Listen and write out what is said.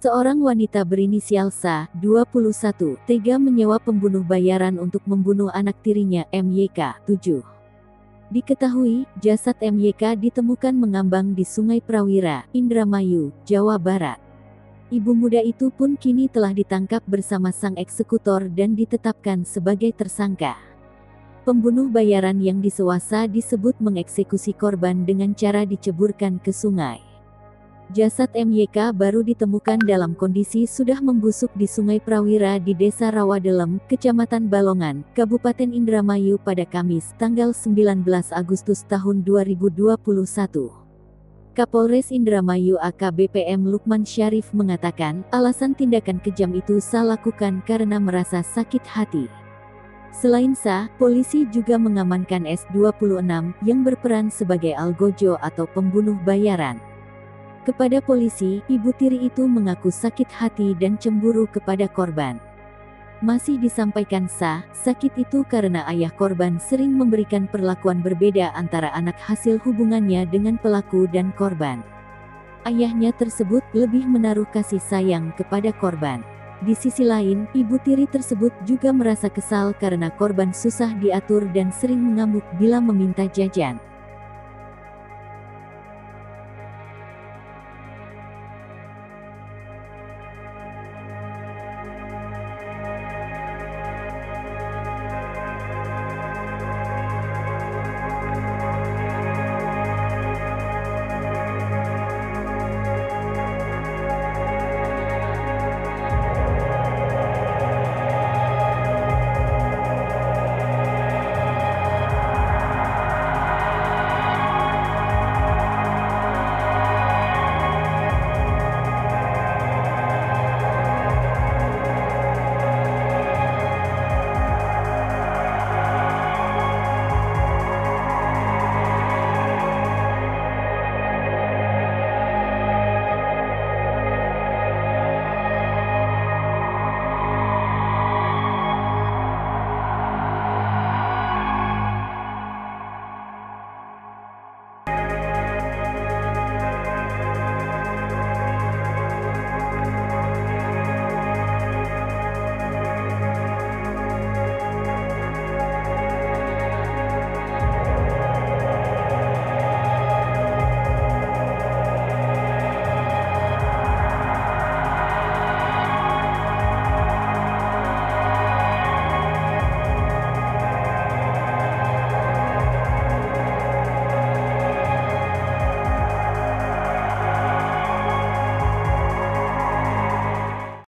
Seorang wanita berinisial SA, 21, tega menyewa pembunuh bayaran untuk membunuh anak tirinya, MYK, 7. Diketahui, jasad MYK ditemukan mengambang di Sungai Prawira, Indramayu, Jawa Barat. Ibu muda itu pun kini telah ditangkap bersama sang eksekutor dan ditetapkan sebagai tersangka. Pembunuh bayaran yang disewasa disebut mengeksekusi korban dengan cara diceburkan ke sungai. Jasad MYK baru ditemukan dalam kondisi sudah membusuk di Sungai Prawira di Desa Rawadelem, Kecamatan Balongan, Kabupaten Indramayu pada Kamis, tanggal 19 Agustus tahun 2021. Kapolres Indramayu AKBP M. Lukman Syarif mengatakan, alasan tindakan kejam itu SA lakukan karena merasa sakit hati. Selain SA, polisi juga mengamankan S26 yang berperan sebagai algojo atau pembunuh bayaran. Kepada polisi, ibu tiri itu mengaku sakit hati dan cemburu kepada korban. Masih disampaikan SA, sakit itu karena ayah korban sering memberikan perlakuan berbeda antara anak hasil hubungannya dengan pelaku dan korban. Ayahnya tersebut lebih menaruh kasih sayang kepada korban. Di sisi lain, ibu tiri tersebut juga merasa kesal karena korban susah diatur dan sering mengamuk bila meminta jajan.